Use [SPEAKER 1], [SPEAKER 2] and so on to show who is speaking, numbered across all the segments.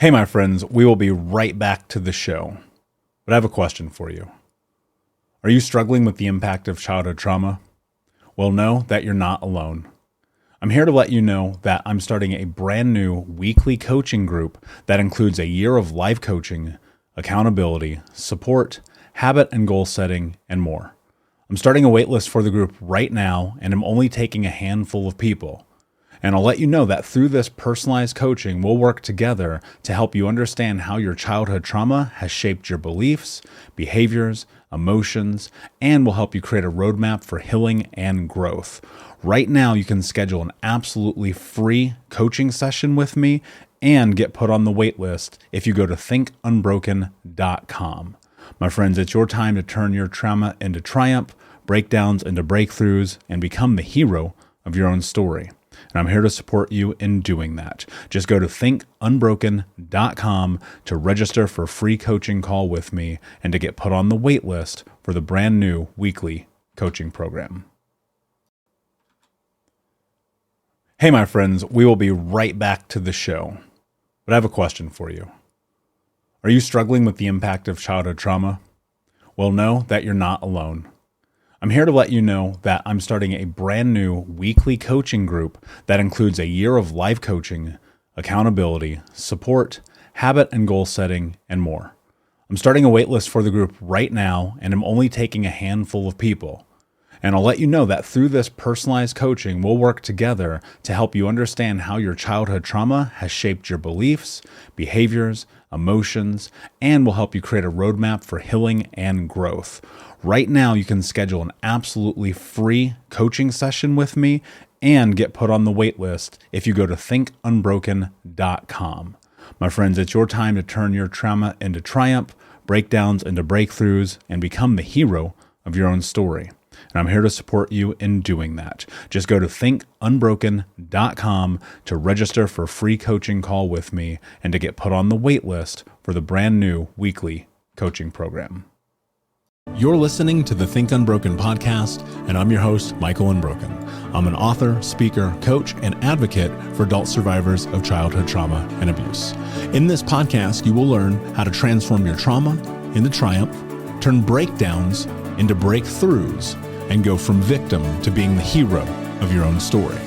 [SPEAKER 1] Hey, my friends, we will be right back to the show. But I have a question for you. Are you struggling with the impact of childhood trauma? Well, know that you're not alone. I'm here to let you know that I'm starting a brand new weekly coaching group that includes a year of life coaching, accountability, support, habit and goal setting, and more. I'm starting a waitlist for the group right now, and I'm only taking a handful of people. And I'll let you know that through this personalized coaching, we'll work together to help you understand how your childhood trauma has shaped your beliefs, behaviors, emotions, and will help you create a roadmap for healing and growth. Right now, you can schedule an absolutely free coaching session with me and get put on the wait list if you go to thinkunbroken.com. My friends, it's your time to turn your trauma into triumph, breakdowns into breakthroughs, and become the hero of your own story. And I'm here to support you in doing that. Just go to thinkunbroken.com to register for a free coaching call with me and to get put on the wait list for the brand new weekly coaching program. Hey, my friends, we will be right back to the show. But I have a question for you. Are you struggling with the impact of childhood trauma? Well, know that you're not alone. I'm here to let you know that I'm starting a brand new weekly coaching group that includes a year of life coaching, accountability, support, habit and goal setting, and more. I'm starting a waitlist for the group right now, and I'm only taking a handful of people. And I'll let you know that through this personalized coaching, we'll work together to help you understand how your childhood trauma has shaped your beliefs, behaviors, emotions, and will help you create a roadmap for healing and growth. Right now, you can schedule an absolutely free coaching session with me and get put on the wait list if you go to thinkunbroken.com. My friends, it's your time to turn your trauma into triumph, breakdowns into breakthroughs, and become the hero of your own story. And I'm here to support you in doing that. Just go to thinkunbroken.com to register for a free coaching call with me and to get put on the wait list for the brand new weekly coaching program. You're listening to the Think Unbroken podcast, and I'm your host, Michael Unbroken. I'm an author, speaker, coach, and advocate for adult survivors of childhood trauma and abuse. In this podcast, you will learn how to transform your trauma into triumph, turn breakdowns into breakthroughs, and go from victim to being the hero of your own story.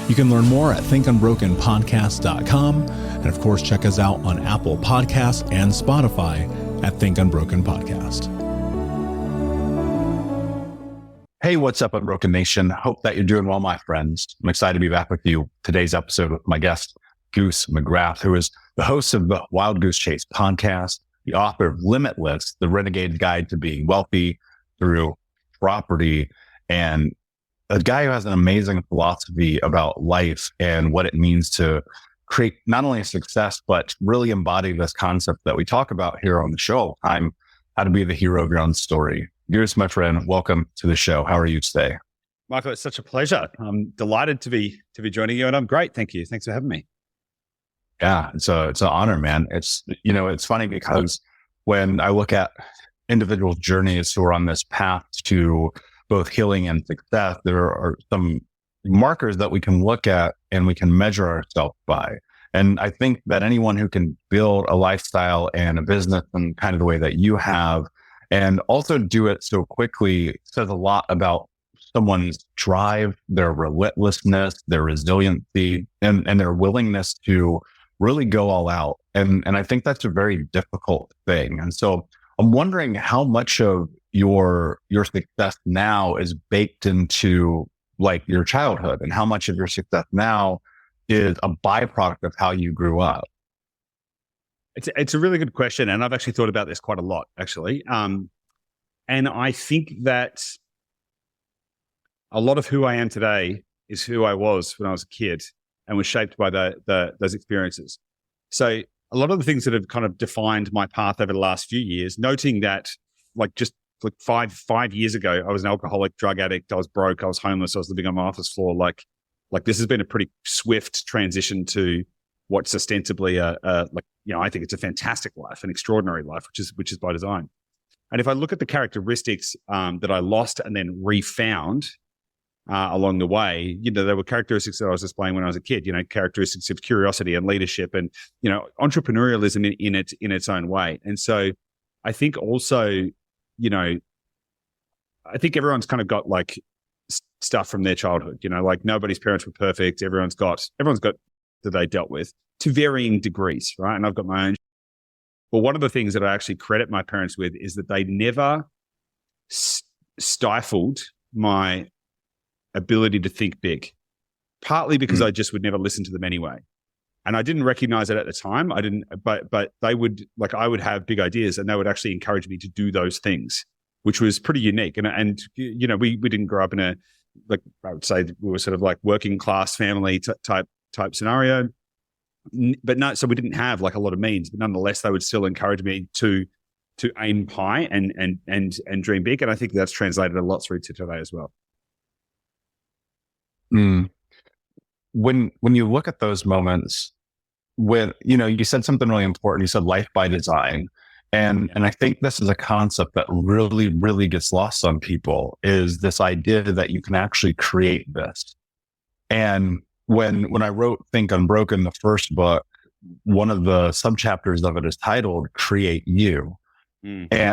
[SPEAKER 1] You can learn more at thinkunbrokenpodcast.com, and of course, check us out on Apple Podcasts and Spotify at Think Unbroken Podcast. Hey, what's up, Unbroken Nation? Hope that you're doing well, my friends. I'm excited to be back with you. Today's episode with my guest, Goose McGrath, who is the host of the Wild Goose Chase podcast, the author of Limitless, the Renegade Guide to Being Wealthy Through Property, and a guy who has an amazing philosophy about life and what it means to create not only a success, but really embody this concept that we talk about here on the show, how to be the hero of your own story. Goose, my friend, welcome to the show. How are you today?
[SPEAKER 2] Michael, it's such a pleasure. I'm delighted to be joining you, and I'm great. Thank you. Thanks for having me.
[SPEAKER 1] Yeah, it's an honor, man. It's funny because when I look at individual journeys who are on this path to both healing and success, there are some markers that we can look at and we can measure ourselves by. And I think that anyone who can build a lifestyle and a business in kind of the way that you have, and also do it so quickly, says a lot about someone's drive, their relentlessness, their resiliency, and their willingness to really go all out. And I think that's a very difficult thing. And so I'm wondering how much of your success now is baked into like your childhood, and how much of your success now is a byproduct of how you grew up.
[SPEAKER 2] It's a really good question, and I've actually thought about this quite a lot, actually. And I think that a lot of who I am today is who I was when I was a kid, and was shaped by those experiences. So a lot of the things that have kind of defined my path over the last few years, noting that just five years ago, I was an alcoholic, drug addict, I was broke, I was homeless, I was living on my office floor. Like this has been a pretty swift transition to what's ostensibly I think it's a fantastic life, an extraordinary life, which is by design. And if I look at the characteristics that I lost and then refound, along the way. There were characteristics that I was displaying when I was a kid, characteristics of curiosity and leadership and, entrepreneurialism in its own way. And so I think also, I think everyone's kind of got like stuff from their childhood, like nobody's parents were perfect. Everyone's got that they dealt with to varying degrees, right? And I've got my own. But one of the things that I actually credit my parents with is that they never stifled my ability to think big, partly because I just would never listen to them anyway. And I didn't recognize it at the time. But they would, like, I would have big ideas and they would actually encourage me to do those things, which was pretty unique. And we didn't grow up in a, like, I would say we were sort of like working class family type scenario. But no, so we didn't have like a lot of means, but nonetheless, they would still encourage me to aim high and dream big. And I think that's translated a lot through to today as well.
[SPEAKER 3] When you look at those moments, when you said something really important. You said life by design, and I think this is a concept that really, really gets lost on people, is this idea that you can actually create this. And when I wrote Think Unbroken, the first book, one of the subchapters of it is titled "Create You,"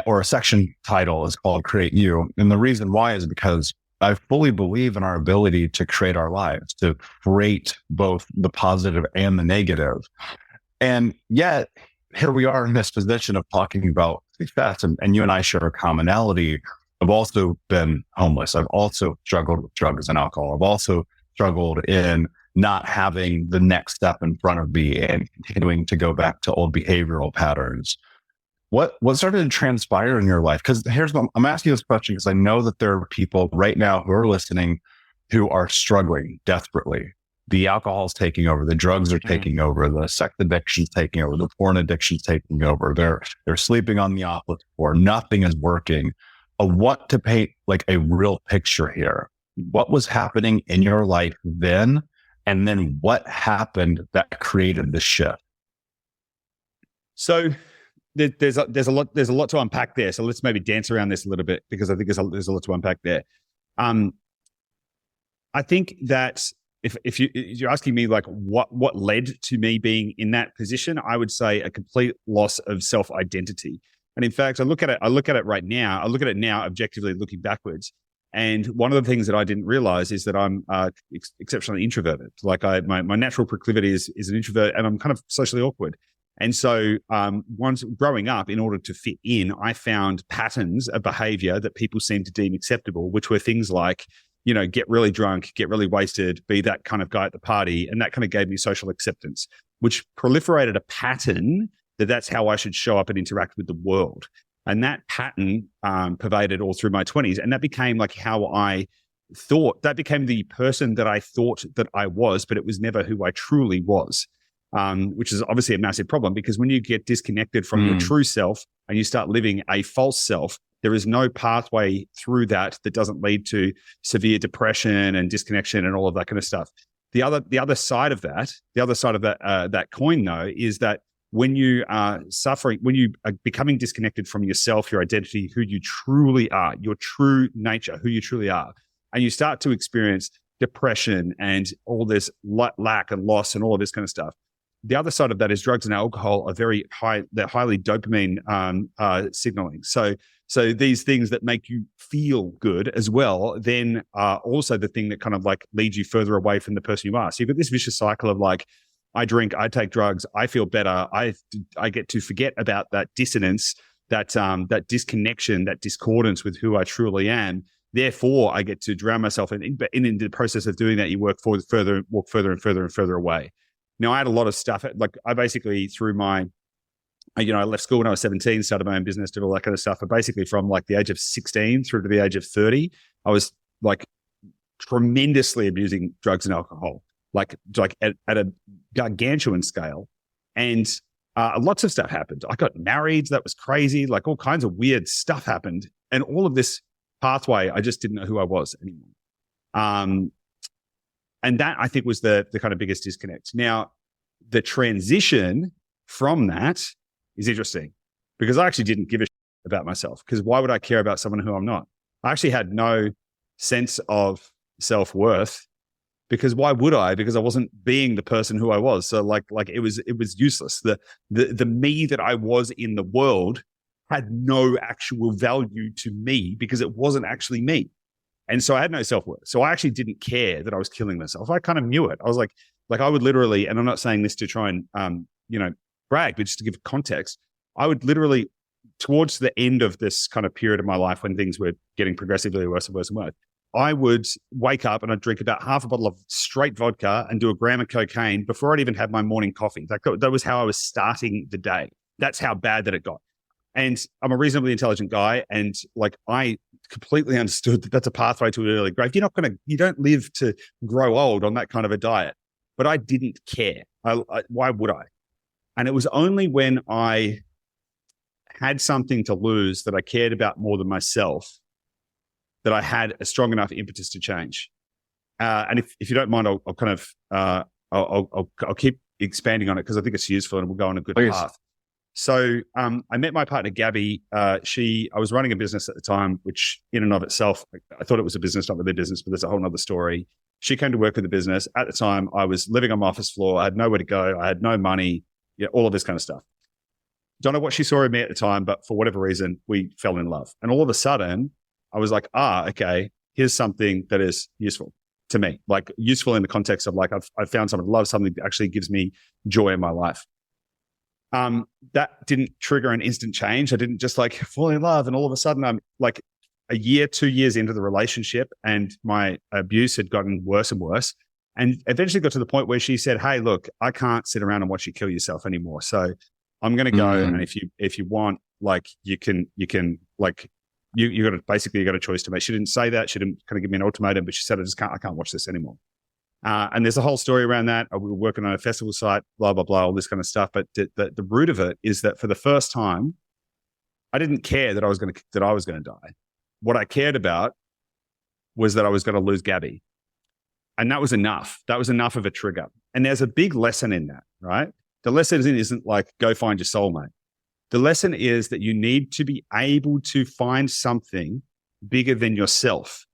[SPEAKER 3] or a section title is called "Create You." And the reason why is because I fully believe in our ability to create our lives, to create both the positive and the negative. And yet, here we are in this position of talking about success, and you and I share a commonality. I've also been homeless. I've also struggled with drugs and alcohol. I've also struggled in not having the next step in front of me and continuing to go back to old behavioral patterns. What started to transpire in your life? Because I'm asking this question because I know that there are people right now who are listening who are struggling desperately. The alcohol's taking over, the drugs are taking over, the sex addiction's taking over, the porn addiction's taking over. They're sleeping on the office floor. Nothing is working. I want to paint like a real picture here. What was happening in your life then? And then what happened that created the shift?
[SPEAKER 2] So there's a lot to unpack there. So let's maybe dance around this a little bit, because I think there's a lot to unpack there. I think that if you're asking me like what led to me being in that position, I would say a complete loss of self-identity. And in fact, I look at it right now. I look at it now objectively, looking backwards. And one of the things that I didn't realize is that I'm exceptionally introverted. Like my natural proclivity is an introvert, and I'm kind of socially awkward. And so once growing up, in order to fit in, I found patterns of behavior that people seemed to deem acceptable, which were things like, get really drunk, get really wasted, be that kind of guy at the party. And that kind of gave me social acceptance, which proliferated a pattern that's how I should show up and interact with the world. And that pattern pervaded all through my 20s. And that became like how I thought. That became the person that I thought that I was, but it was never who I truly was. Which is obviously a massive problem, because when you get disconnected from your true self and you start living a false self, there is no pathway through that doesn't lead to severe depression and disconnection and all of that kind of stuff. The other side of that coin, though, is that when you are suffering, when you are becoming disconnected from yourself, your identity, who you truly are, your true nature, who you truly are, and you start to experience depression and all this lack and loss and all of this kind of stuff. The other side of that is drugs and alcohol are very high. They're highly dopamine signaling. So these things that make you feel good as well, then are also the thing that kind of like leads you further away from the person you are. So you've got this vicious cycle of like, I drink, I take drugs, I feel better. I get to forget about that dissonance, that disconnection, that discordance with who I truly am. Therefore, I get to drown myself. And in the process of doing that, you walk further and further away. Now, I had a lot of stuff. Like I basically, through my, I left school when I was 17, started my own business, did all that kind of stuff. But basically from like the age of 16 through to the age of 30, I was like tremendously abusing drugs and alcohol, like at a gargantuan scale. And lots of stuff happened. I got married. That was crazy. Like all kinds of weird stuff happened. And all of this pathway, I just didn't know who I was anymore. And that, I think, was the kind of biggest disconnect. Now, the transition from that is interesting, because I actually didn't give a shit about myself, because why would I care about someone who I'm not? I actually had no sense of self-worth, because why would I? Because I wasn't being the person who I was. So like it was useless. The me that I was in the world had no actual value to me because it wasn't actually me. And so I had no self-worth. So I actually didn't care that I was killing myself. I kind of knew it. I was like I would literally, and I'm not saying this to try and, brag, but just to give context, I would literally, towards the end of this kind of period of my life when things were getting progressively worse and worse and worse, I would wake up and I'd drink about half a bottle of straight vodka and do a gram of cocaine before I'd even have my morning coffee. That was how I was starting the day. That's how bad that it got. And I'm a reasonably intelligent guy. And like, I completely understood that that's a pathway to an early grave. You don't live to grow old on that kind of a diet. But I didn't care. Why would I? And it was only when I had something to lose that I cared about more than myself that I had a strong enough impetus to change. And if you don't mind, I'll kind of I'll keep expanding on it because I think it's useful and we'll go on a good path. So I met my partner Gabby. I was running a business at the time, which in and of itself, I thought it was a business, not really a business, but there's a whole nother story. She came to work with the business. At the time, I was living on my office floor. I had nowhere to go. I had no money, all of this kind of stuff. Don't know what she saw in me at the time, but for whatever reason, we fell in love. And all of a sudden, I was like, okay, here's something that is useful to me, like useful in the context of like, I've found someone to love, something that actually gives me joy in my life. That didn't trigger an instant change. I didn't just like fall in love. And all of a sudden I'm like a year, 2 years into the relationship and my abuse had gotten worse and worse. And eventually got to the point where she said, hey, look, I can't sit around and watch you kill yourself anymore. So I'm going to go. And if you want, like, you can like, you got to basically, you got a choice to make. She didn't say that. She didn't kind of give me an ultimatum, but she said, I can't watch this anymore. And there's a whole story around that. We were working on a festival site, blah, blah, blah, all this kind of stuff. But the root of it is that for the first time, I didn't care that I was going to die. What I cared about was that I was going to lose Gabby. And that was enough. That was enough of a trigger. And there's a big lesson in that, right? The lesson isn't like, go find your soulmate. The lesson is that you need to be able to find something bigger than yourself.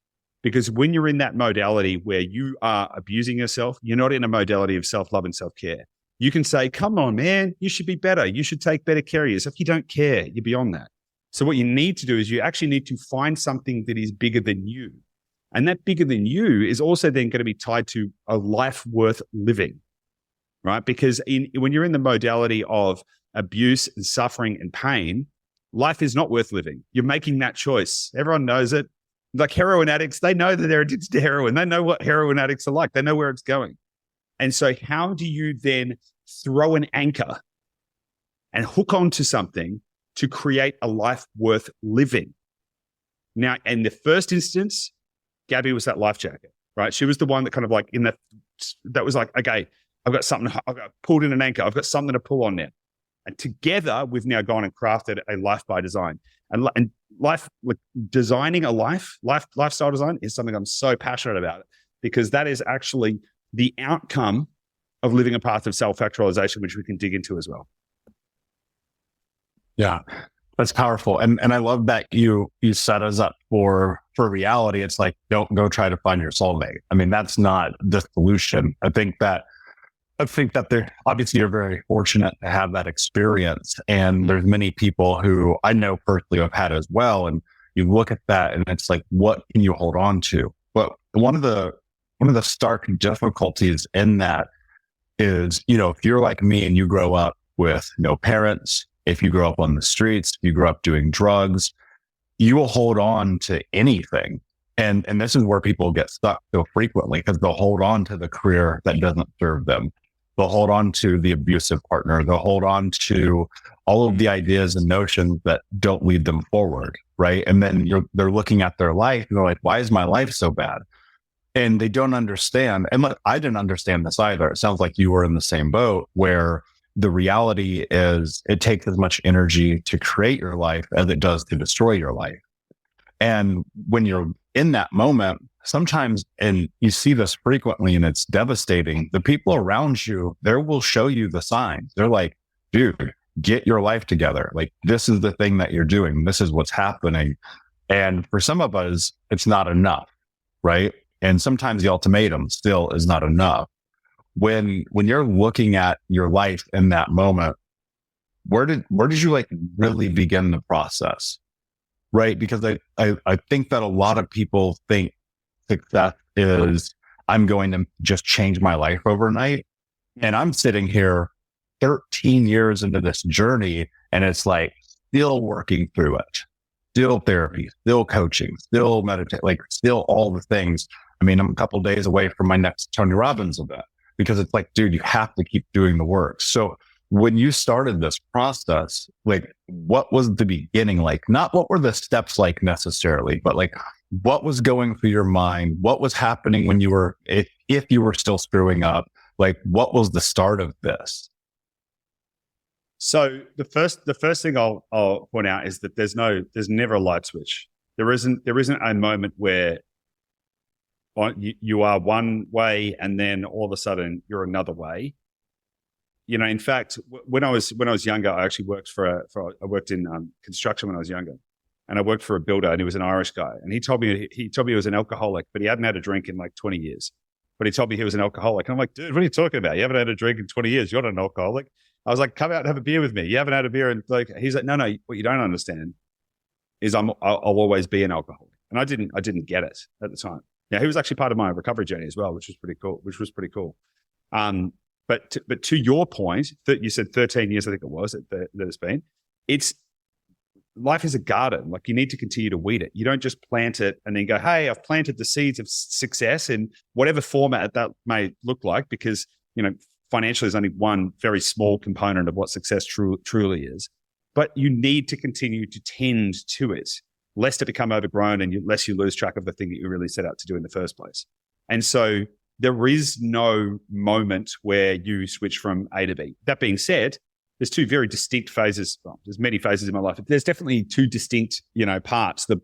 [SPEAKER 2] Because when you're in that modality where you are abusing yourself, you're not in a modality of self-love and self-care. You can say, come on, man, you should be better. You should take better care of yourself. You don't care. You're beyond that. So what you need to do is you actually need to find something that is bigger than you. And that bigger than you is also then going to be tied to a life worth living, right? Because when you're in the modality of abuse and suffering and pain, life is not worth living. You're making that choice. Everyone knows it. Like heroin addicts, they know that they're addicted to heroin. They know what heroin addicts are like. They know where it's going. And so how do you then throw an anchor and hook onto something to create a life worth living? Now, in the first instance, Gabby was that life jacket, right? She was the one that kind of like that was like, okay, I've got something, I've got pulled in an anchor. I've got something to pull on now. And together we've now gone and crafted a life by design. And life, like designing a lifestyle design is something I'm so passionate about because that is actually the outcome of living a path of self-actualization, which we can dig into as well.
[SPEAKER 3] Yeah, that's powerful. And I love that you set us up for reality. It's like, don't go try to find your soulmate. I mean, that's not the solution. I think that obviously you're very fortunate to have that experience. And there's many people who I know personally have had as well. And you look at that and it's like, what can you hold on to? But one of the stark difficulties in that is, if you're like me and you grow up with no parents, if you grow up on the streets, if you grow up doing drugs, you will hold on to anything. And this is where people get stuck so frequently because they'll hold on to the career that doesn't serve them. They'll hold on to the abusive partner. They'll hold on to all of the ideas and notions that don't lead them forward, right? And then they're looking at their life and they're like, why is my life so bad? And they don't understand. And look, I didn't understand this either. It sounds like you were in the same boat where the reality is it takes as much energy to create your life as it does to destroy your life. And when you're in that moment, sometimes, and you see this frequently and it's devastating, the people around you, they will show you the signs. They're like, dude, get your life together. Like, this is the thing that you're doing. This is what's happening. And for some of us, it's not enough, right? And sometimes the ultimatum still is not enough. When you're looking at your life in that moment, where did you like really begin the process? Right? Because I think that a lot of people think success is I'm going to just change my life overnight. And I'm sitting here 13 years into this journey, and it's like still working through it, still therapy, still coaching, still meditate, like still all the things. I mean, I'm a couple of days away from my next Tony Robbins event because it's like, dude, you have to keep doing the work. So when you started this process, like what was the beginning like? Not what were the steps like necessarily, but like what was going through your mind? What was happening when you were, if you were still screwing up? Like what was the start of this?
[SPEAKER 2] So the first thing I'll point out is that there's never a light switch. There isn't a moment where you are one way and then all of a sudden you're another way. You know, in fact, when I was younger, I actually worked I worked in construction when I was younger, and I worked for a builder, and he was an Irish guy, and he told me he was an alcoholic, but he hadn't had a drink in like 20 years. But he told me he was an alcoholic, and I'm like, dude, what are you talking about? You haven't had a drink in 20 years. You're not an alcoholic. I was like, come out and have a beer with me. You haven't had a beer, and like he's like, no, what you don't understand is I'll always be an alcoholic, and I didn't get it at the time. Yeah, he was actually part of my recovery journey as well, which was pretty cool. But to your point, that you said 13 years, I think it was that it's been. Life is a garden. Like you need to continue to weed it. You don't just plant it and then go, hey, I've planted the seeds of success in whatever format that may look like, because you know financially is only one very small component of what success truly is. But you need to continue to tend to it, lest it become overgrown and lest you lose track of the thing that you really set out to do in the first place. And so there is no moment where you switch from A to B. That being said, there's two very distinct phases. Well, there's many phases in my life. There's definitely two distinct, parts. The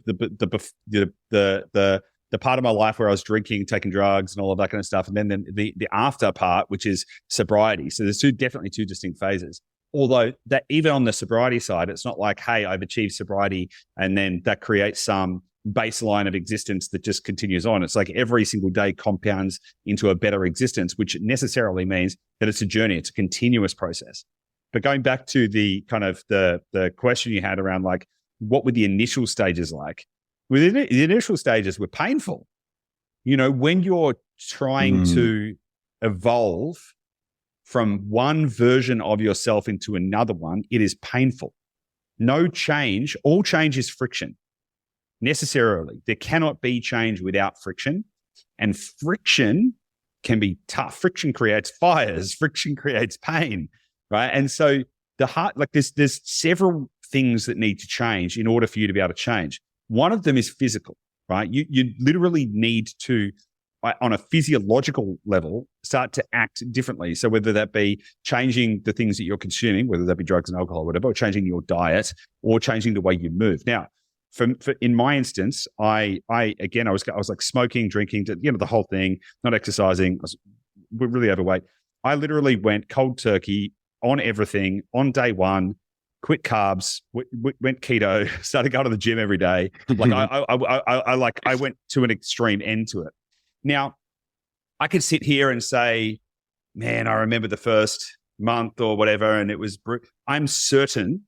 [SPEAKER 2] part of my life where I was drinking, taking drugs, and all of that kind of stuff, and then the after part, which is sobriety. So there's definitely two distinct phases. Although that even on the sobriety side, it's not like, hey, I've achieved sobriety, and then that creates some baseline of existence that just continues on. It's like every single day compounds into a better existence, which necessarily means that it's a journey. It's a continuous process. But going back to the kind of the question you had around like, what were the initial stages like? Well, the initial stages were painful. You know, when you're trying to evolve from one version of yourself into another one, it is painful. No change, all change is friction. Necessarily, there cannot be change without friction, and friction can be tough. Friction creates fires. Friction creates pain, right? And so the heart, like there's several things that need to change in order for you to be able to change. One of them is physical, right? You literally need to, on a physiological level, start to act differently. So whether that be changing the things that you're consuming, whether that be drugs and alcohol or whatever, or changing your diet, or changing the way you move. Now, for in my instance, I was like smoking, drinking, the whole thing, not exercising. I was really overweight. I literally went cold turkey on everything on day one, quit carbs, went keto, started going to the gym every day. Like I went to an extreme end to it. Now, I could sit here and say, man, I remember the first month or whatever, and it was I'm certain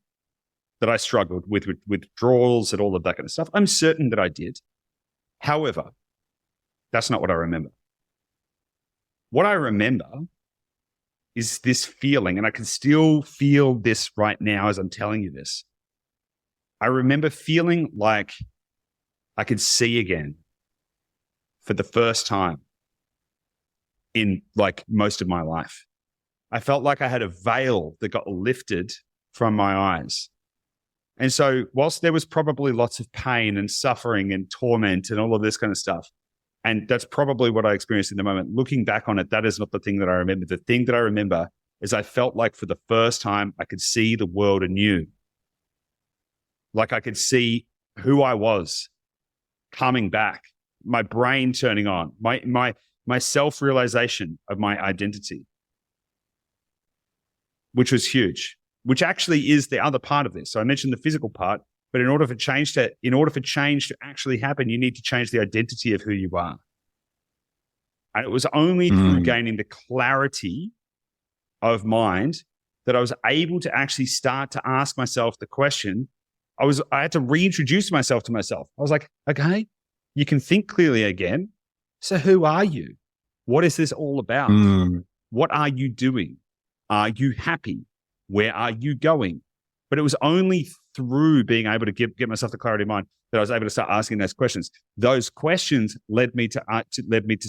[SPEAKER 2] that I struggled with withdrawals and all of that kind of stuff. I'm certain that I did. However, that's not what I remember. What I remember is this feeling, and I can still feel this right now as I'm telling you this. I remember feeling like I could see again for the first time in like most of my life. I felt like I had a veil that got lifted from my eyes. And so whilst there was probably lots of pain and suffering and torment and all of this kind of stuff, and that's probably what I experienced in the moment, looking back on it, that is not the thing that I remember. The thing that I remember is I felt like for the first time, I could see the world anew. Like I could see who I was coming back, my brain turning on, my self-realization of my identity, which was huge. Which actually is the other part of this. So I mentioned the physical part, but in order for change to actually happen, you need to change the identity of who you are. And it was only through gaining the clarity of mind that I was able to actually start to ask myself the question. I had to reintroduce myself to myself. I was like, okay, you can think clearly again. So who are you? What is this all about? What are you doing? Are you happy? Where are you going? But it was only through being able to get myself the clarity of mind that I was able to start asking those questions. Those questions led me to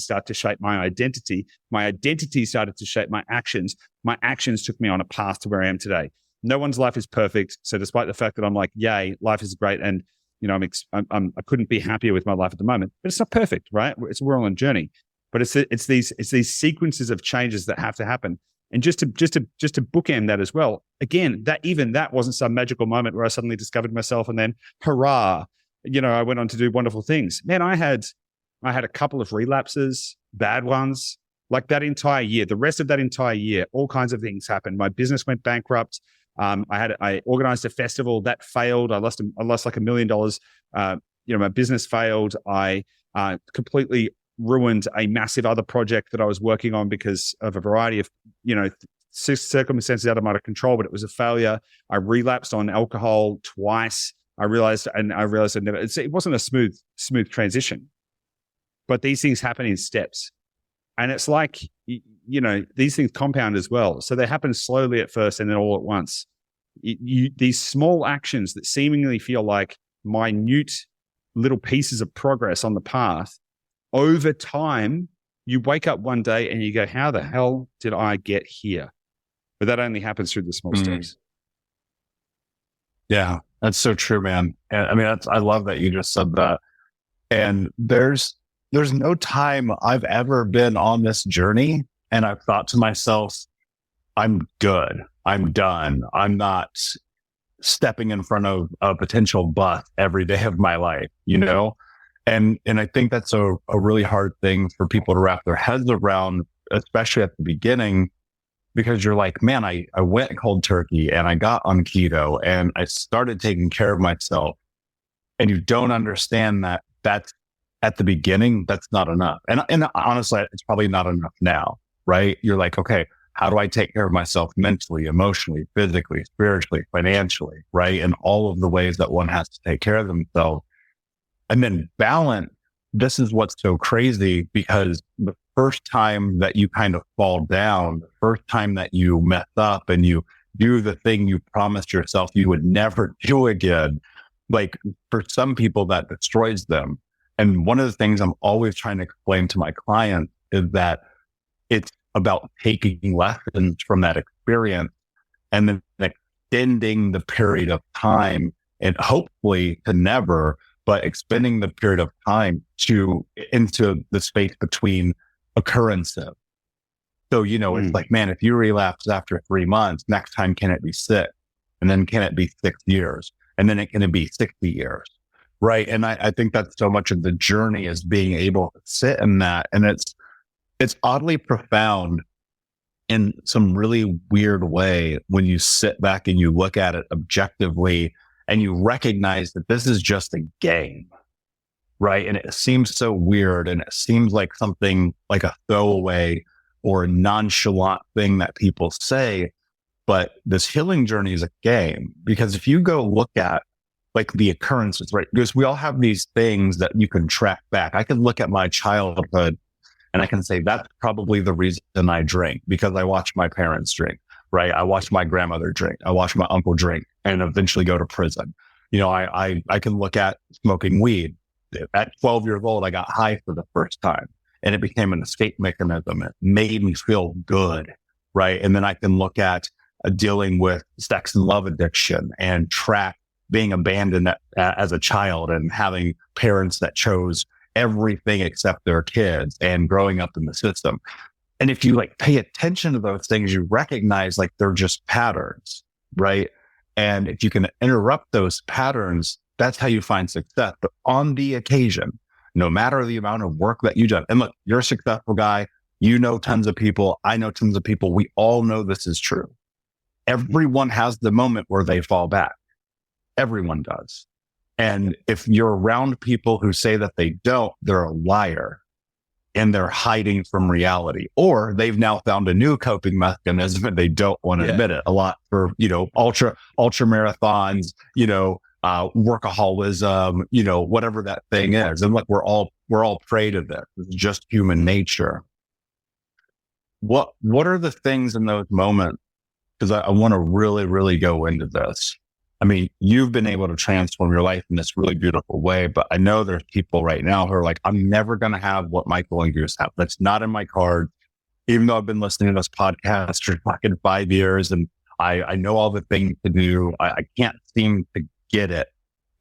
[SPEAKER 2] start to shape my identity. My identity started to shape my actions. My actions took me on a path to where I am today. No one's life is perfect. So despite the fact that I'm like, yay, life is great, and I couldn't be happier with my life at the moment, but it's not perfect, right? We're all on a journey, but it's these sequences of changes that have to happen. And just to bookend that as well, again, that wasn't some magical moment where I suddenly discovered myself and then hurrah, I went on to do wonderful things. Man, I had a couple of relapses, bad ones, like that entire year. The rest of that entire year, all kinds of things happened. My business went bankrupt. I organized a festival that failed. I lost like $1 million. My business failed. I completely ruined a massive other project that I was working on because of a variety of, circumstances out of my control, but it was a failure. I relapsed on alcohol twice. I realized it wasn't a smooth transition, but these things happen in steps. And it's like, these things compound as well. So they happen slowly at first and then all at once. These small actions that seemingly feel like minute little pieces of progress on the path, over time, you wake up one day and you go, how the hell did I get here? But that only happens through the small steps.
[SPEAKER 3] Yeah, that's so true, man. And I mean, I love that you just said that. And there's no time I've ever been on this journey and I've thought to myself, I'm good. I'm done. I'm not stepping in front of a potential bus every day of my life, And I think that's a really hard thing for people to wrap their heads around, especially at the beginning, because you're like, man, I went cold turkey and I got on keto and I started taking care of myself. And you don't understand that that's at the beginning, that's not enough. And honestly, it's probably not enough now, right? You're like, okay, how do I take care of myself mentally, emotionally, physically, spiritually, financially, right? And all of the ways that one has to take care of themselves. And then balance, this is what's so crazy, because the first time that you kind of fall down, the first time that you mess up and you do the thing you promised yourself you would never do again, like for some people that destroys them. And one of the things I'm always trying to explain to my clients is that it's about taking lessons from that experience and then extending the period of time, and hopefully to never, but extending the period of time into the space between occurrences. So, it's like, man, if you relapse after 3 months, next time, can it be 6? And then can it be 6 years? And then can it be 60 years? Right. And I think that's so much of the journey, is being able to sit in that. And it's oddly profound in some really weird way when you sit back and you look at it objectively and you recognize that this is just a game, right? And it seems so weird, and it seems like something like a throwaway or a nonchalant thing that people say, but this healing journey is a game. Because if you go look at like the occurrences, right? Because we all have these things that you can track back. I can look at my childhood and I can say, that's probably the reason I drink, because I watched my parents drink, right? I watched my grandmother drink. I watched my uncle drink and eventually go to prison. I can look at smoking weed. At 12 years old, I got high for the first time and it became an escape mechanism. It made me feel good, right? And then I can look at dealing with sex and love addiction and track being abandoned as a child and having parents that chose everything except their kids and growing up in the system. And if you pay attention to those things, you recognize they're just patterns, right? And if you can interrupt those patterns, that's how you find success. But on the occasion, no matter the amount of work that you've done, and look, you're a successful guy, tons of people, I know tons of people, we all know this is true. Everyone has the moment where they fall back. Everyone does. And if you're around people who say that they don't, they're a liar. and they're hiding from reality, or they've now found a new coping mechanism and they don't want to admit it. A lot for, ultra marathons, workaholism, whatever that thing is. And look, we're all prey to this. It's just human nature. What are the things in those moments? Because I want to really, really go into this. I mean, you've been able to transform your life in this really beautiful way, but I know there's people right now who are like, I'm never going to have what Michael and Goose have. That's not in my card. Even though I've been listening to this podcast for fucking 5 years and I know all the things to do, I can't seem to get it.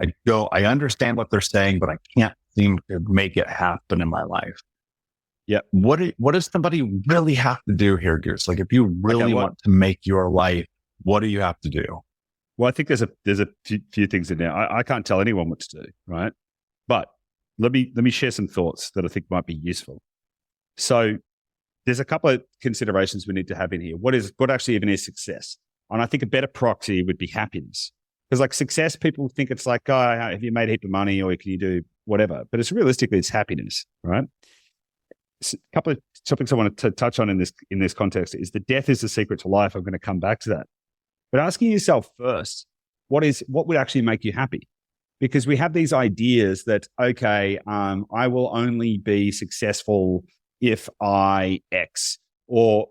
[SPEAKER 3] I understand what they're saying, but I can't seem to make it happen in my life.
[SPEAKER 2] Yeah.
[SPEAKER 3] What does somebody really have to do here, Goose? Like, if you really want to make your life, what do you have to do?
[SPEAKER 2] Well, I think there's a few things in there. I can't tell anyone what to do, right? But let me share some thoughts that I think might be useful. So there's a couple of considerations we need to have in here. What actually even is success? And I think a better proxy would be happiness. Because like success, people think it's like, oh, have you made a heap of money or can you do whatever? But it's realistically, it's happiness, right? A couple of topics I want to touch on in this context is that death is the secret to life. I'm going to come back to that. But asking yourself first, what would actually make you happy? Because we have these ideas that, okay, I will only be successful if I X, or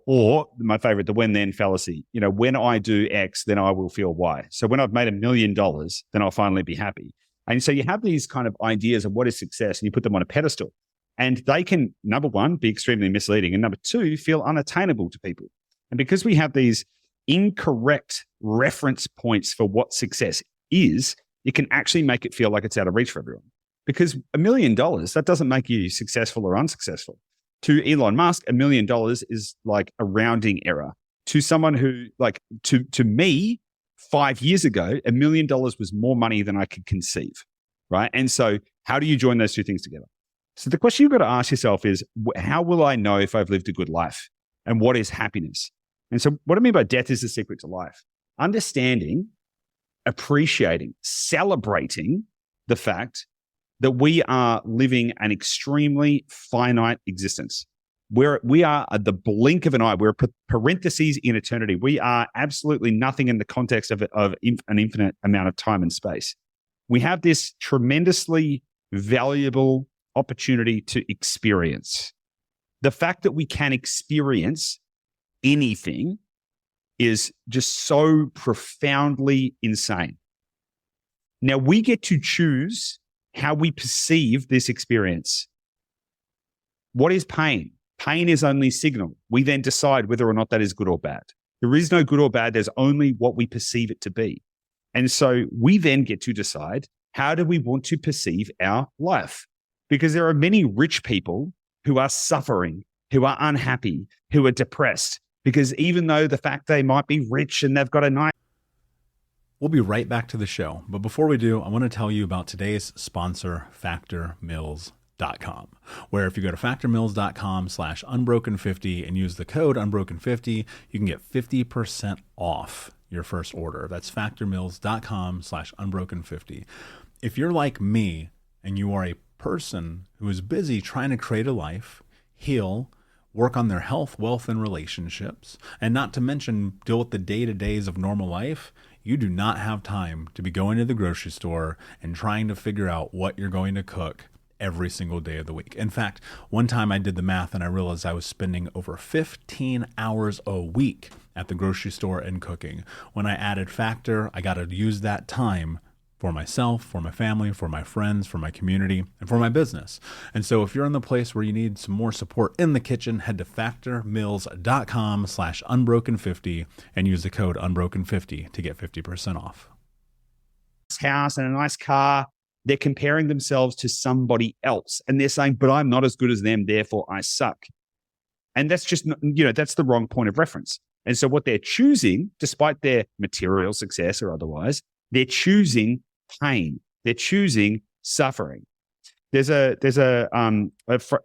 [SPEAKER 2] my favorite, the when then fallacy. When I do X, then I will feel Y. So when I've made $1 million, then I'll finally be happy. And so you have these kind of ideas of what is success, and you put them on a pedestal. And they can, number one, be extremely misleading, and number two, feel unattainable to people. And because we have these incorrect reference points for what success is, it can actually make it feel like it's out of reach for everyone. Because $1 million, that doesn't make you successful or unsuccessful. To Elon Musk, $1 million is like a rounding error. To someone who, like, to me, 5 years ago, $1 million was more money than I could conceive, right? And so how do you join those two things together? So the question you've got to ask yourself is, how will I know if I've lived a good life? And what is happiness? And so what I mean by death is the secret to life. Understanding, appreciating, celebrating the fact that we are living an extremely finite existence. We are at the blink of an eye. We're parentheses in eternity. We are absolutely nothing in the context of an infinite amount of time and space. We have this tremendously valuable opportunity to experience. The fact that we can experience anything is just so profoundly insane. Now, we get to choose how we perceive this experience. What is pain? Pain is only signal. We then decide whether or not that is good or bad. There is no good or bad. There's only what we perceive it to be. And so we then get to decide, how do we want to perceive our life? Because there are many rich people who are suffering, who are unhappy, who are depressed, because even though the fact they might be rich and they've got a nice...
[SPEAKER 1] We'll be right back to the show. But before we do, I want to tell you about today's sponsor, FactorMills.com, where if you go to factormills.com/unbroken50 and use the code unbroken50, you can get 50% off your first order. That's factormills.com/unbroken50. If you're like me and you are a person who is busy trying to create a life, heal, work on their health, wealth, and relationships, and not to mention deal with the day-to-days of normal life, you do not have time to be going to the grocery store and trying to figure out what you're going to cook every single day of the week. In fact, one time I did the math and I realized I was spending over 15 hours a week at the grocery store and cooking. When I added Factor, I got to use that time for myself, for my family, for my friends, for my community, and for my business. And so if you're in the place where you need some more support in the kitchen, head to factormills.com/unbroken50 and use the code unbroken50 to get 50% off.
[SPEAKER 2] House and a nice car, they're comparing themselves to somebody else. And they're saying, but I'm not as good as them, therefore I suck. And that's just, that's the wrong point of reference. And so what they're choosing, despite their material success or otherwise, they're choosing pain. They're choosing suffering. There's a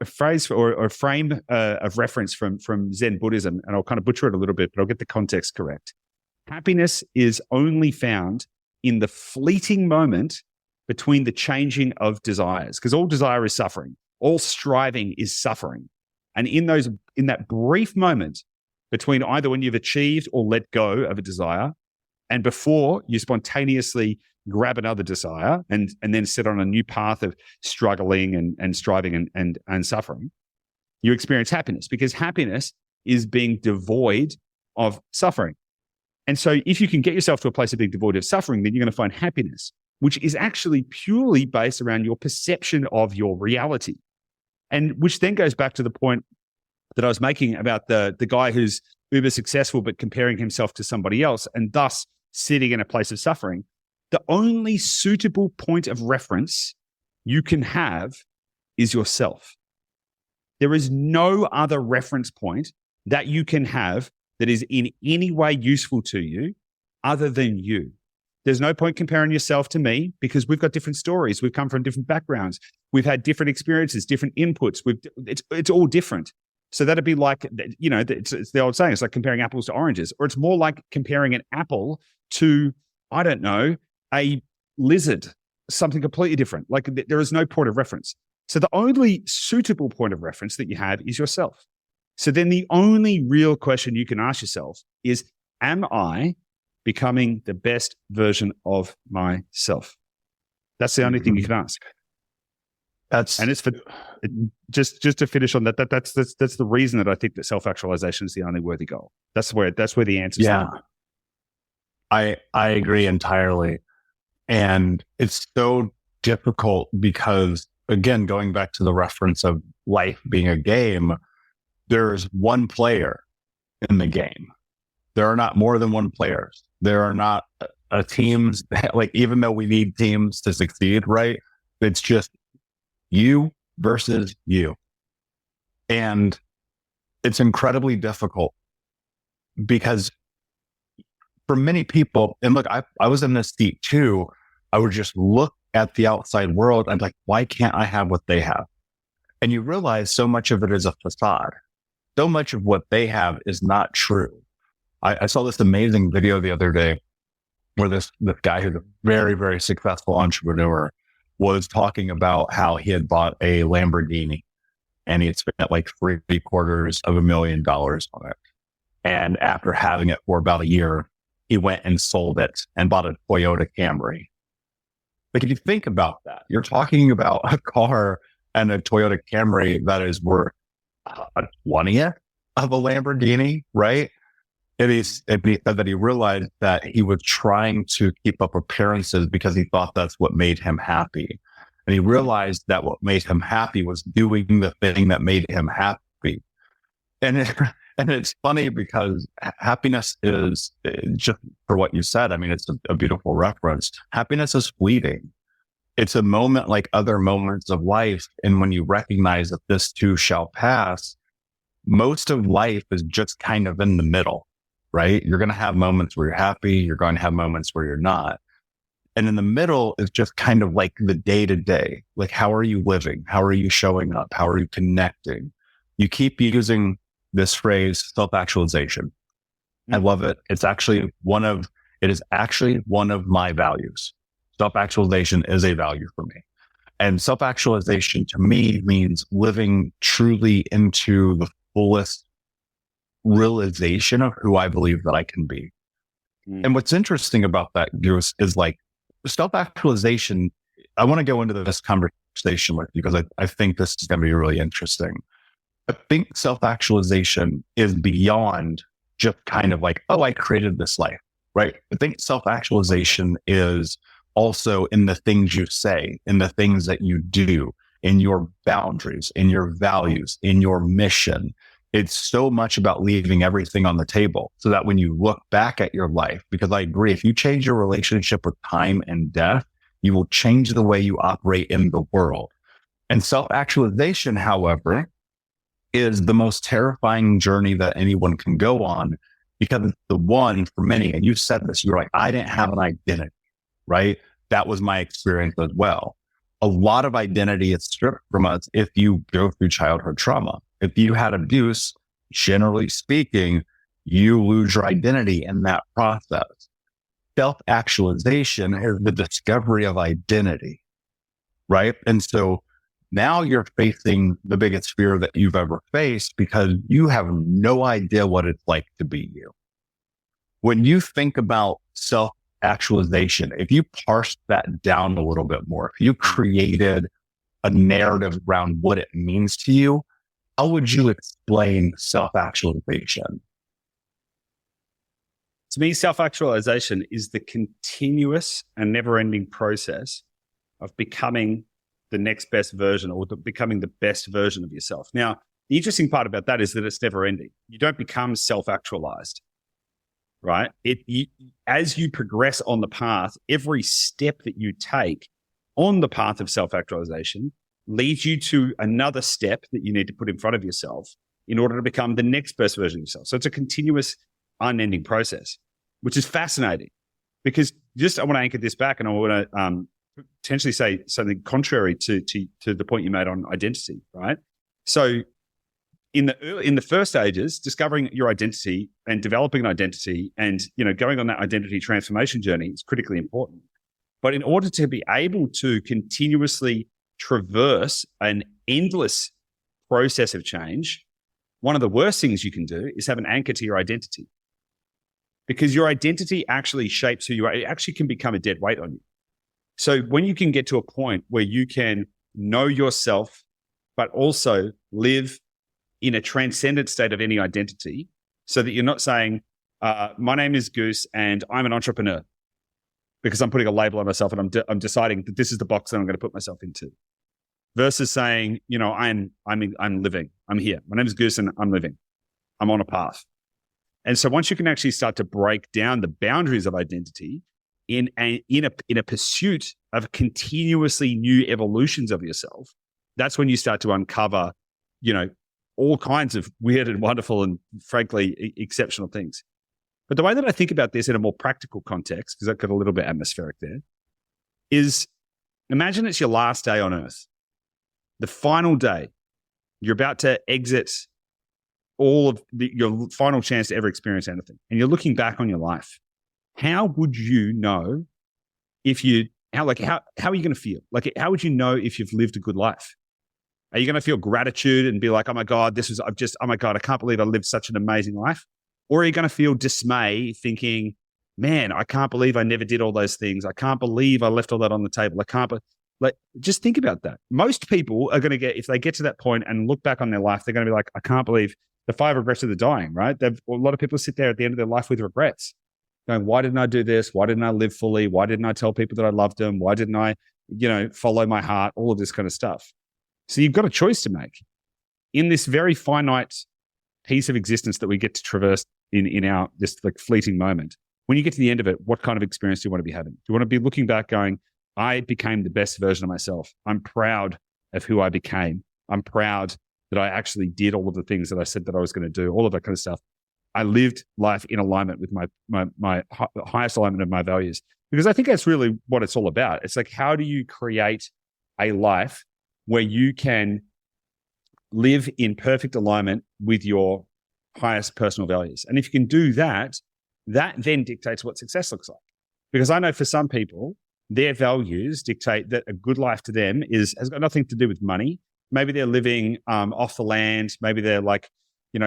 [SPEAKER 2] phrase or a frame of reference from Zen Buddhism, and I'll kind of butcher it a little bit, but I'll get the context correct. Happiness is only found in the fleeting moment between the changing of desires, because all desire is suffering. All striving is suffering. And in that brief moment between either when you've achieved or let go of a desire and before you spontaneously grab another desire and then set on a new path of struggling and striving and suffering, you experience happiness, because happiness is being devoid of suffering. And so if you can get yourself to a place of being devoid of suffering, then you're going to find happiness, which is actually purely based around your perception of your reality. And which then goes back to the point that I was making about the guy who's uber successful but comparing himself to somebody else and thus sitting in a place of suffering. The only suitable point of reference you can have is yourself. There is no other reference point that you can have that is in any way useful to you other than you. There's no point comparing yourself to me, because we've got different stories. We've come from different backgrounds. We've had different experiences, different inputs. It's all different. So that'd be like, it's the old saying, it's like comparing apples to oranges, or it's more like comparing an apple to, I don't know, a lizard, something completely different. Like there is no point of reference. So the only suitable point of reference that you have is yourself. So then the only real question you can ask yourself is, am I becoming the best version of myself? That's the only thing you can ask. And it's for just to finish on that. That's the reason that I think that self-actualization is the only worthy goal. That's where the answer is.
[SPEAKER 3] Yeah, I agree entirely, and it's so difficult because, again, going back to the reference of life being a game, there's one player in the game. There are not more than one player. There are not teams that, like, even though we need teams to succeed, right? It's just you versus you. And it's incredibly difficult because for many people, and look, I was in this seat too, I would just look at the outside world and like, why can't I have what they have? And you realize so much of it is a facade. So much of what they have is not true. I saw this amazing video the other day where this guy who's a very, very successful entrepreneur was talking about how he had bought a Lamborghini and he had spent like $750,000 on it. And after having it for about a year, he went and sold it and bought a Toyota Camry. Like, if you think about that, you're talking about a car and a Toyota Camry that is worth a 20th of a Lamborghini, right? And he said that he realized that he was trying to keep up appearances because he thought that's what made him happy. And he realized that what made him happy was doing the thing that made him happy. And it's funny because happiness is, just for what you said, I mean, it's a beautiful reference. Happiness is fleeting. It's a moment like other moments of life. And when you recognize that this too shall pass, most of life is just kind of in the middle. Right? You're going to have moments where you're happy. You're going to have moments where you're not. And in the middle is just kind of like the day to day. Like, how are you living? How are you showing up? How are you connecting? You keep using this phrase, self-actualization. I love it. It is actually one of my values. Self-actualization is a value for me. And self-actualization to me means living truly into the fullest realization of who I believe that I can be. And what's interesting about that, Goose, is like self-actualization. I want to go into this conversation with you because I think this is going to be really interesting. I think self-actualization is beyond just kind of like, oh, I created this life, right? I think self-actualization is also in the things you say, in the things that you do, in your boundaries, in your values, in your mission. It's so much about leaving everything on the table so that when you look back at your life, because I agree, if you change your relationship with time and death, you will change the way you operate in the world. And self-actualization, however, is the most terrifying journey that anyone can go on, because it's the one for many, and you said this, you're like, I didn't have an identity, right? That was my experience as well. A lot of identity is stripped from us if you go through childhood trauma. If you had abuse, generally speaking, you lose your identity in that process. Self-actualization is the discovery of identity, right? And so Now you're facing the biggest fear that you've ever faced because you have no idea what it's like to be you. When you think about self-actualization, if you parse that down a little bit more, if you created a narrative around what it means to you, how would you explain self-actualization?
[SPEAKER 2] To me, self-actualization is the continuous and never-ending process of becoming the next best version, or becoming the best version of yourself. Now, the interesting part about that is that it's never-ending. You don't become self-actualized, right? As you progress on the path, every step that you take on the path of self-actualization leads you to another step that you need to put in front of yourself in order to become the next best version of yourself. So it's a continuous, unending process, which is fascinating, because I want to anchor this back, and I want to potentially say something contrary to the point you made on identity, right? So in the first stages, discovering your identity and developing an identity and, going on that identity transformation journey is critically important. But in order to be able to continuously traverse an endless process of change, one of the worst things you can do is have an anchor to your identity, because your identity actually shapes who you are. It actually can become a dead weight on you. So when you can get to a point where you can know yourself, but also live in a transcendent state of any identity, so that you're not saying, my name is Goose and I'm an entrepreneur, because I'm putting a label on myself and I'm deciding that this is the box that I'm going to put myself into, versus saying, I'm living, I'm here. My name is Goose and I'm living. I'm on a path. And so once you can actually start to break down the boundaries of identity in a pursuit of continuously new evolutions of yourself, that's when you start to uncover, all kinds of weird and wonderful and frankly exceptional things. But the way that I think about this in a more practical context, because I've got a little bit atmospheric there, is imagine it's your last day on earth, the final day. You're about to exit all of your final chance to ever experience anything, and you're looking back on your life. How would you know how are you going to feel? Like, how would you know if you've lived a good life? Are you going to feel gratitude and be like, oh my God, oh my God, I can't believe I lived such an amazing life? Or are you going to feel dismay thinking, man, I can't believe I never did all those things. I can't believe I left all that on the table. Just think about that. Most people are going to if they get to that point and look back on their life, they're going to be like, I can't believe the 5 regrets of the dying, right? A lot of people sit there at the end of their life with regrets, going, why didn't I do this? Why didn't I live fully? Why didn't I tell people that I loved them? Why didn't I, follow my heart? All of this kind of stuff. So you've got a choice to make in this very finite piece of existence that we get to traverse in our this fleeting moment. When you get to the end of it, what kind of experience do you want to be having? Do you want to be looking back going, I became the best version of myself. I'm proud of who I became. I'm proud that I actually did all of the things that I said that I was going to do, all of that kind of stuff. I lived life in alignment with my highest alignment of my values, because I think that's really what it's all about. It's like, how do you create a life where you can live in perfect alignment with your highest personal values? And if you can do that, that then dictates what success looks like. Because I know for some people, their values dictate that a good life to them has got nothing to do with money. Maybe they're living off the land. Maybe they're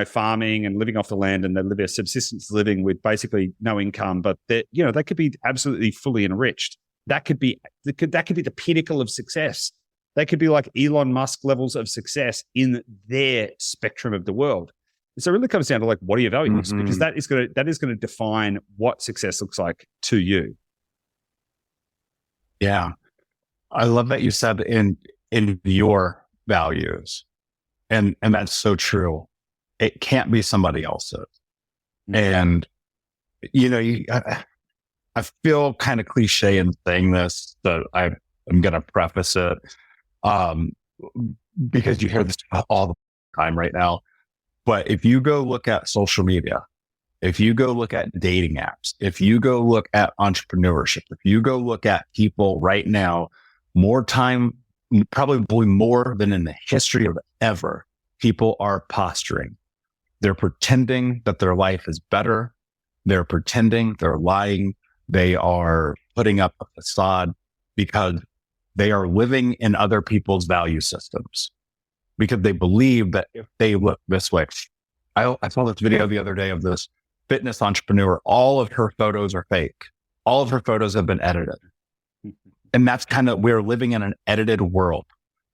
[SPEAKER 2] farming and living off the land, and they live a subsistence living with basically no income, but they could be absolutely fully enriched. That could be the pinnacle of success. They could be like Elon Musk levels of success in their spectrum of the world. And so it really comes down to what are your values? Mm-hmm. Because that is going to define what success looks like to you.
[SPEAKER 3] Yeah. I love that you said in your values. And that's so true. It can't be somebody else's. And, I feel kind of cliche in saying this, so I'm going to preface it, because you hear this all the time right now. But if you go look at social media, if you go look at dating apps, if you go look at entrepreneurship, if you go look at people right now, more time, probably more than in the history of ever, people are posturing. They're pretending that their life is better. They're pretending, they're lying. They are putting up a facade because they are living in other people's value systems because they believe that if they look this way. I saw this video the other day of this fitness entrepreneur. All of her photos are fake. All of her photos have been edited. And that's we're living in an edited world.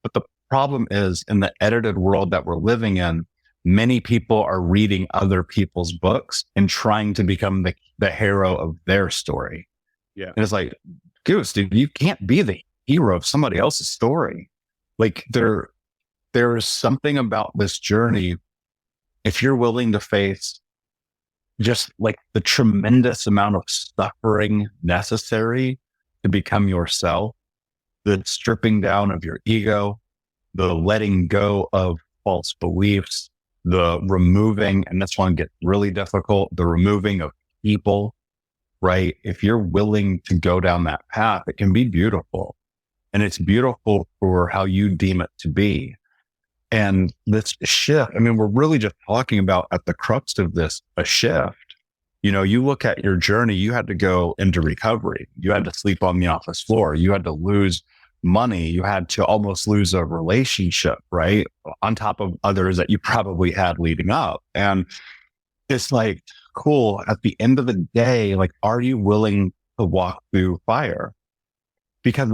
[SPEAKER 3] But the problem is, in the edited world that we're living in, many people are reading other people's books and trying to become the hero of their story.
[SPEAKER 2] Yeah.
[SPEAKER 3] And it's like, Goose, dude, you can't be the hero of somebody else's story. Like there is something about this journey. If you're willing to face just like the tremendous amount of suffering necessary to become yourself, the stripping down of your ego, the letting go of false beliefs, the removing, and this one gets really difficult, the removing of people, right? If you're willing to go down that path, it can be beautiful. And it's beautiful for how you deem it to be. And this shift, I mean, we're really just talking about at the crux of this, a shift. You know, you look at your journey, you had to go into recovery. You had to sleep on the office floor. You had to lose money. You had to almost lose a relationship, right? On top of others that you probably had leading up. And it's like, cool. At the end of the day, like, are you willing to walk through fire? Because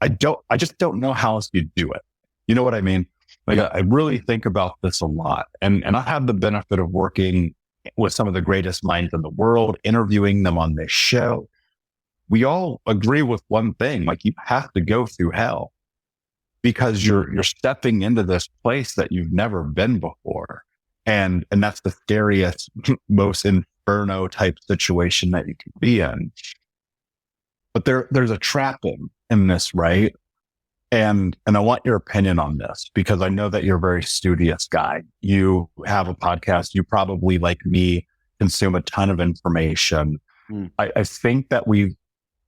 [SPEAKER 3] I just don't know how else you do it. You know what I mean? Like, I really think about this a lot. And I have the benefit of working with some of the greatest minds in the world, interviewing them on this show. We all agree with one thing, like, you have to go through hell because you're stepping into this place that you've never been before. And that's the scariest, most inferno type situation that you can be in. But there's a trap in this, right? And I want your opinion on this because I know that you're a very studious guy. You have a podcast. You probably, like me, consume a ton of information. I think that we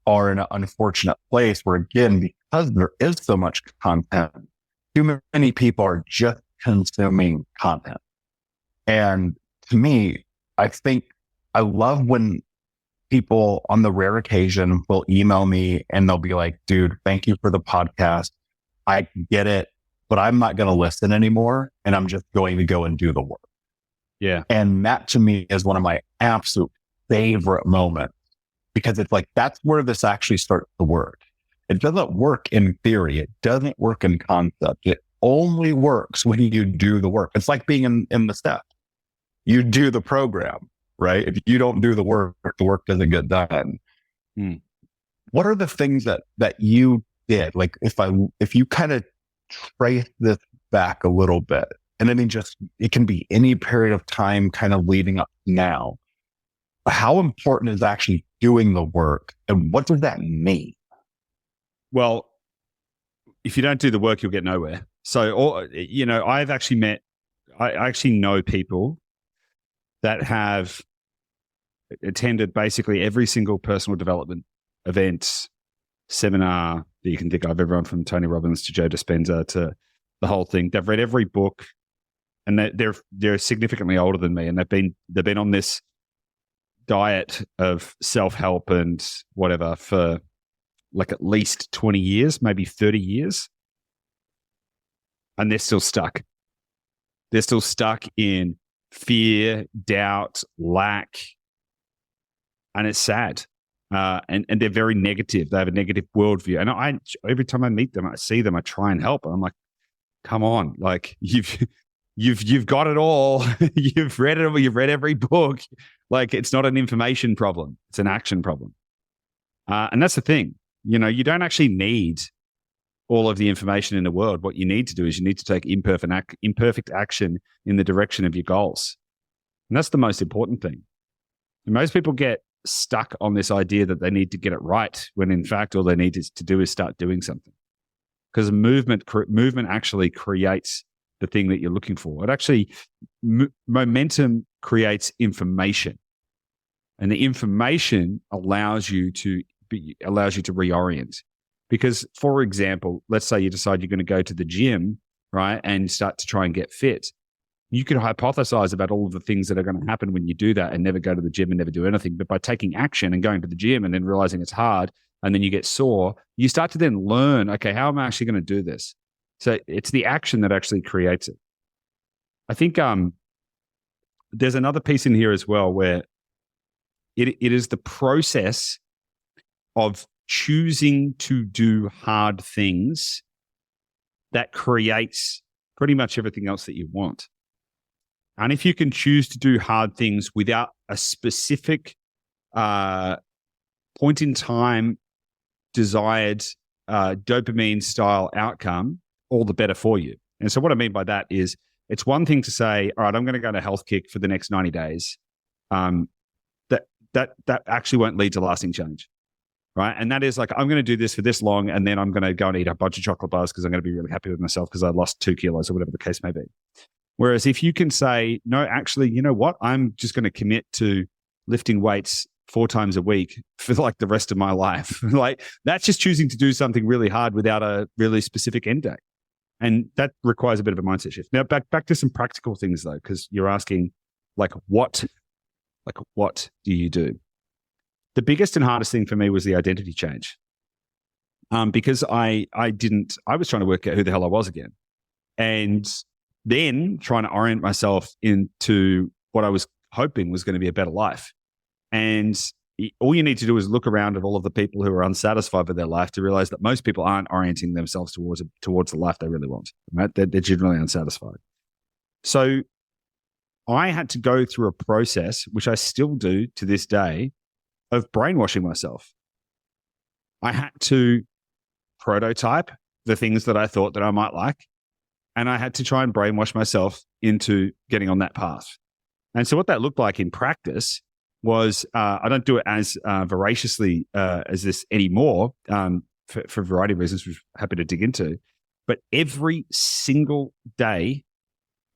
[SPEAKER 3] are in an unfortunate place where, again, because there is so much content, too many people are just consuming content. And to me, I think I love when people on the rare occasion will email me and they'll be like, dude, thank you for the podcast. I get it, but I'm not going to listen anymore. And I'm just going to go and do the work.
[SPEAKER 2] Yeah.
[SPEAKER 3] And that to me is one of my absolute favorite moments because it's like, that's where this actually starts to work. It doesn't work in theory. It doesn't work in concept. It only works when you do the work. It's like being in the steps. You do the program, right? If you don't do the work doesn't get done. What are the things that you did? Like, if you kind of trace this back a little bit, and I mean, it can be any period of time kind of leading up now. How important is actually doing the work, and what does that mean?
[SPEAKER 2] Well, if you don't do the work, you'll get nowhere. So, I actually know people that have attended basically every single personal development event, seminar that you can think of, everyone from Tony Robbins to Joe Dispenza to the whole thing. They've read every book, and they're significantly older than me, and they've been on this diet of self-help and whatever for like at least 20 years, maybe 30 years. And they're still stuck. They're still stuck in fear, doubt, lack. And it's sad. And they're very negative. They have a negative worldview. And every time I meet them, I see them, I try and help. And I'm like, come on, like you've got it all. You've read it. You've read every book. Like, it's not an information problem. It's an action problem. And that's the thing. You don't actually need all of the information in the world. What you need to do is you need to take imperfect action in the direction of your goals. And that's the most important thing. And most people get stuck on this idea that they need to get it right, when in fact, all they need to do is start doing something. Because movement actually creates the thing that you're looking for. It actually, momentum creates information. And the information allows you to reorient. Because, for example, let's say you decide you're going to go to the gym, right, and start to try and get fit. You could hypothesize about all of the things that are going to happen when you do that and never go to the gym and never do anything. But by taking action and going to the gym and then realizing it's hard and then you get sore, you start to then learn, okay, how am I actually going to do this? So it's the action that actually creates it. I think there's another piece in here as well where it is the process of choosing to do hard things that creates pretty much everything else that you want. And if you can choose to do hard things without a specific point in time desired dopamine style outcome, all the better for you. And so what I mean by that is, it's one thing to say, all right, I'm going to go on a health kick for the next 90 days. That actually won't lead to lasting change, right? And that is like, I'm going to do this for this long, and then I'm going to go and eat a bunch of chocolate bars because I'm going to be really happy with myself because I lost 2 kilos or whatever the case may be. Whereas if you can say, no, actually, you know what? I'm just going to commit to lifting weights 4 times a week for like the rest of my life. Like, that's just choosing to do something really hard without a really specific end date. And that requires a bit of a mindset shift. Now, back to some practical things though, because you're asking what do you do? The biggest and hardest thing for me was the identity change. Because I was trying to work out who the hell I was again. And then trying to orient myself into what I was hoping was going to be a better life. And all you need to do is look around at all of the people who are unsatisfied with their life to realize that most people aren't orienting themselves towards the life they really want. Right? They're generally unsatisfied. So I had to go through a process, which I still do to this day, of brainwashing myself. I had to prototype the things that I thought that I might like, and I had to try and brainwash myself into getting on that path. And so what that looked like in practice was, I don't do it as voraciously as this anymore for a variety of reasons, which I'm happy to dig into. But every single day,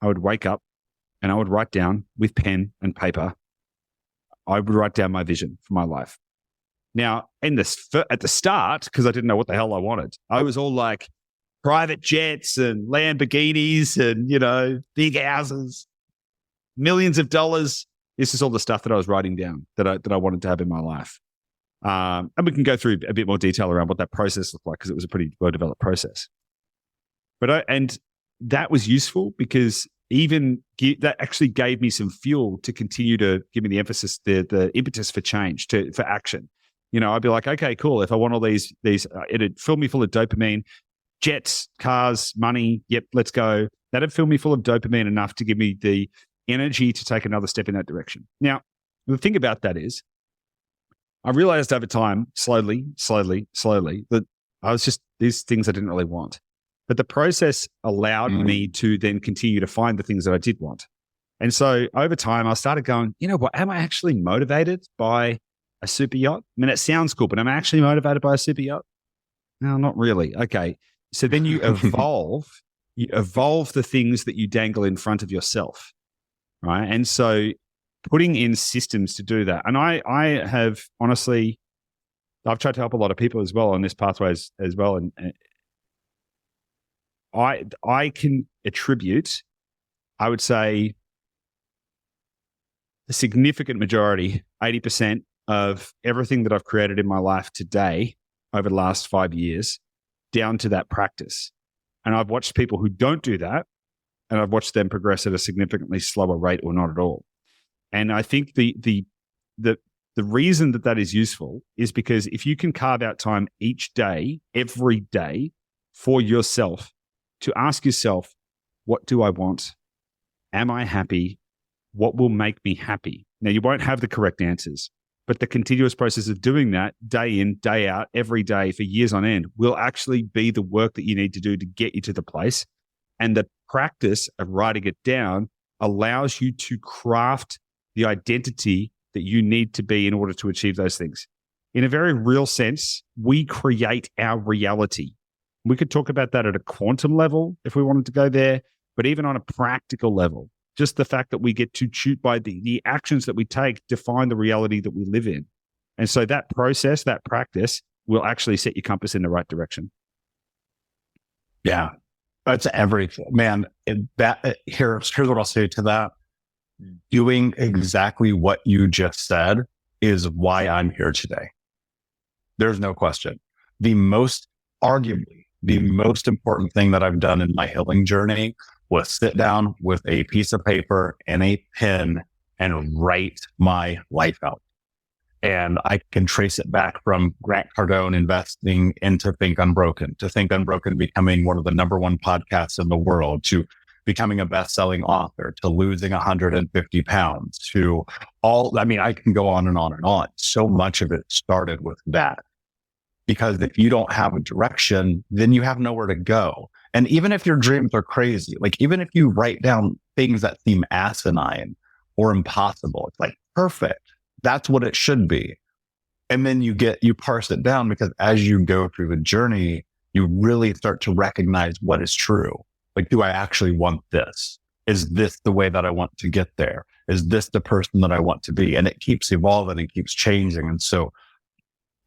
[SPEAKER 2] I would wake up and I would write down with pen and paper, I would write down my vision for my life. Now, at the start, because I didn't know what the hell I wanted, I was all like private jets and Lamborghinis and, big houses, millions of dollars. This is all the stuff that I was writing down that I wanted to have in my life. And we can go through a bit more detail around what that process looked like, because it was a pretty well-developed process. And that was useful because that actually gave me some fuel to continue to give me the emphasis, the impetus for change, for action. I'd be like, okay, cool. If I want all these, it'd fill me full of dopamine, jets, cars, money. Yep, let's go. That'd fill me full of dopamine enough to give me the energy to take another step in that direction. Now, the thing about that is, I realized over time, slowly, that I was just these things I didn't really want. But the process allowed me to then continue to find the things that I did want. And so over time, I started going, you know what, am I actually motivated by a super yacht? I mean, it sounds cool, but am I actually motivated by a super yacht? No, not really. Okay. So then you evolve the things that you dangle in front of yourself. Right. And so putting in systems to do that. And I have honestly, I've tried to help a lot of people as well on this pathway as well. And I can attribute, I would say, a significant majority, 80% of everything that I've created in my life today over the last 5 years down to that practice. And I've watched people who don't do that, and I've watched them progress at a significantly slower rate or not at all. And I think the reason that is useful is because if you can carve out time each day, every day, for yourself to ask yourself, what do I want? Am I happy? What will make me happy? Now, you won't have the correct answers, but the continuous process of doing that day in, day out, every day for years on end will actually be the work that you need to do to get you to the place. And the practice of writing it down allows you to craft the identity that you need to be in order to achieve those things. In a very real sense, we create our reality. We could talk about that at a quantum level if we wanted to go there, but even on a practical level, just the fact that we get to choose by the actions that we take define the reality that we live in. And so that process, that practice will actually set your compass in the right direction.
[SPEAKER 3] Yeah. That's everything, man. Here's what I'll say to that. Doing exactly what you just said is why I'm here today. There's no question. Arguably, the most important thing that I've done in my healing journey was sit down with a piece of paper and a pen and write my life out. And I can trace it back from Grant Cardone investing into Think Unbroken, to Think Unbroken becoming one of the number one podcasts in the world, to becoming a best-selling author, to losing 150 pounds, to I can go on and on and on. So much of it started with that. Because if you don't have a direction, then you have nowhere to go. And even if your dreams are crazy, like even if you write down things that seem asinine or impossible, it's like, perfect. That's what it should be. And then you parse it down, because as you go through the journey, you really start to recognize what is true. Like, do I actually want this? Is this the way that I want to get there? Is this the person that I want to be? And it keeps evolving and keeps changing. And so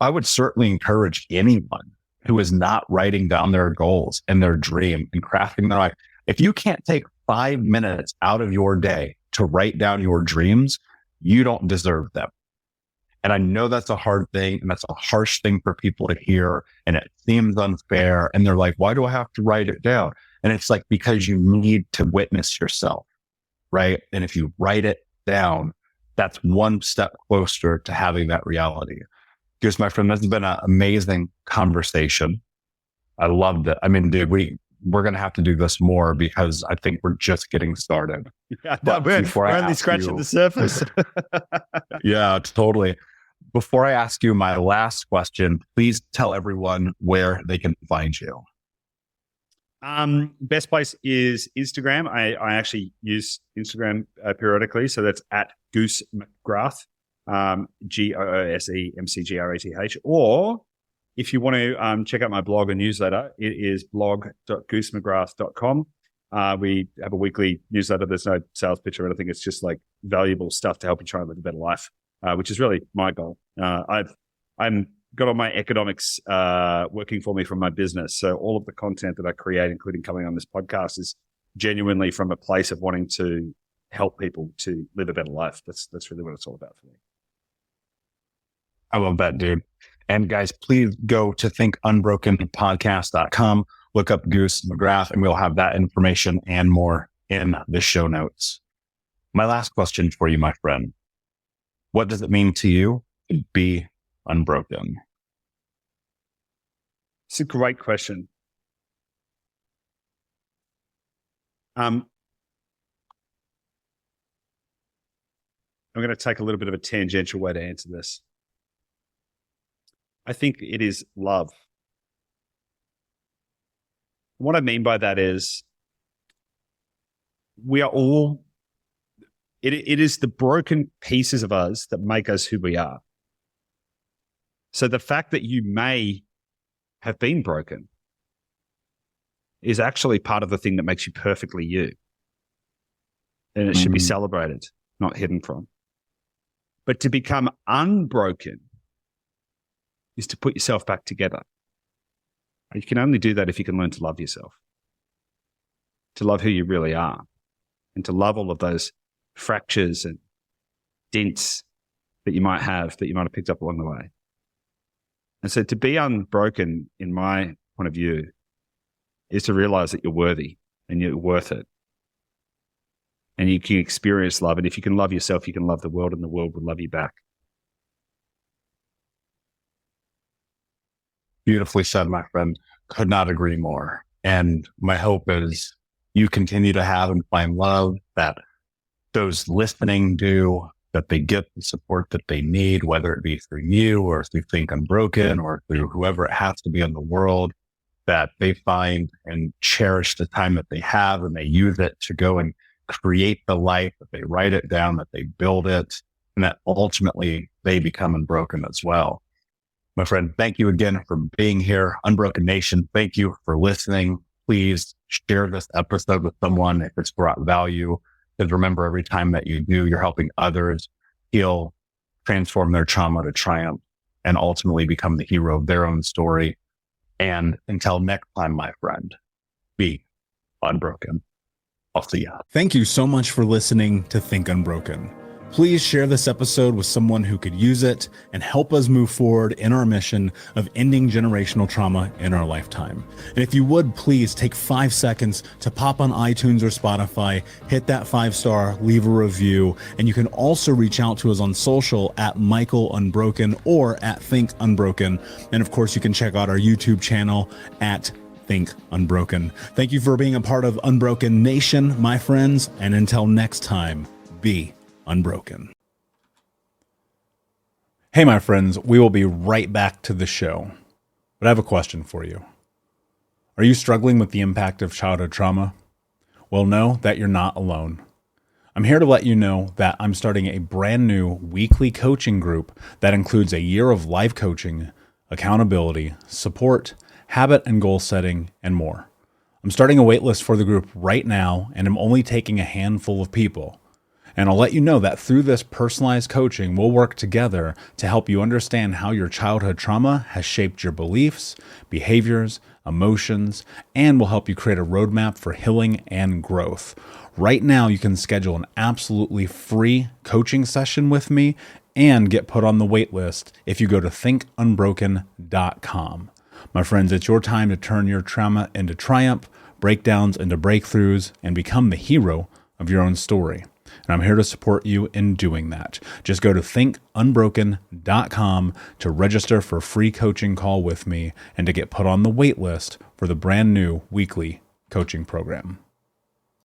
[SPEAKER 3] I would certainly encourage anyone who is not writing down their goals and their dream and crafting their life. If you can't take 5 minutes out of your day to write down your dreams, you don't deserve them. And I know that's a hard thing, and that's a harsh thing for people to hear, and it seems unfair. And they're like, why do I have to write it down? And it's like, because you need to witness yourself, right? And if you write it down, that's one step closer to having that reality. Goose, my friend, this has been an amazing conversation. I loved it. I mean, dude, we're going to have to do this more, because I think we're just getting started.
[SPEAKER 2] Yeah, we're only scratching the surface.
[SPEAKER 3] Yeah, totally. Before I ask you my last question, please tell everyone where they can find you.
[SPEAKER 2] Best place is Instagram. I actually use Instagram periodically. So that's at Goose McGrath, GOOSEMCGRATH. Or if you want to check out my blog and newsletter, it is blog.goosemcgrath.com. We have a weekly newsletter. There's no sales pitch or anything. It's just like valuable stuff to help you try and live a better life, which is really my goal. I'm got all my economics working for me from my business. So all of the content that I create, including coming on this podcast, is genuinely from a place of wanting to help people to live a better life. That's really what it's all about for me.
[SPEAKER 3] I love that, dude. And guys, please go to thinkunbrokenpodcast.com, look up Goose McGrath, and we'll have that information and more in the show notes. My last question for you, my friend. What does it mean to you to be unbroken?
[SPEAKER 2] It's a great question. I'm going to take a little bit of a tangential way to answer this. I think it is love. What I mean by that is we are all, it is the broken pieces of us that make us who we are. So the fact that you may have been broken is actually part of the thing that makes you perfectly you. And it should be celebrated, not hidden from. But to become unbroken is to put yourself back together. You can only do that if you can learn to love yourself, to love who you really are, and to love all of those fractures and dents that you might have picked up along the way. And so to be unbroken, in my point of view, is to realize that you're worthy and you're worth it. And you can experience love. And if you can love yourself, you can love the world, and the world will love you back.
[SPEAKER 3] Beautifully said, my friend. Could not agree more. And my hope is you continue to have and find love, that those listening do, that they get the support that they need, whether it be through you or through Think Unbroken or through whoever it has to be in the world, that they find and cherish the time that they have, and they use it to go and create the life, that they write it down, that they build it, and that ultimately they become unbroken as well. My friend, thank you again for being here. Unbroken Nation, thank you for listening. Please share this episode with someone if it's brought value. Because remember, every time that you do, you're helping others heal, transform their trauma to triumph, and ultimately become the hero of their own story. And until next time, my friend, be unbroken. I'll see ya.
[SPEAKER 1] Thank you so much for listening to Think Unbroken. Please share this episode with someone who could use it and help us move forward in our mission of ending generational trauma in our lifetime. And if you would, please take 5 seconds to pop on iTunes or Spotify, hit that 5-star, leave a review, and you can also reach out to us on social at Michael Unbroken or at Think Unbroken. And of course, you can check out our YouTube channel at Think Unbroken. Thank you for being a part of Unbroken Nation, my friends, and until next time, be unbroken. Hey, my friends, we will be right back to the show, but I have a question for you. Are you struggling with the impact of childhood trauma? Well, know that you're not alone. I'm here to let you know that I'm starting a brand new weekly coaching group that includes a year of live coaching, accountability, support, habit and goal setting, and more. I'm starting a waitlist for the group right now, and I'm only taking a handful of people. And I'll let you know that through this personalized coaching, we'll work together to help you understand how your childhood trauma has shaped your beliefs, behaviors, emotions, and will help you create a roadmap for healing and growth. Right now, you can schedule an absolutely free coaching session with me and get put on the wait list if you go to thinkunbroken.com. My friends, it's your time to turn your trauma into triumph, breakdowns into breakthroughs, and become the hero of your own story. And I'm here to support you in doing that. Just go to thinkunbroken.com to register for a free coaching call with me and to get put on the wait list for the brand new weekly coaching program.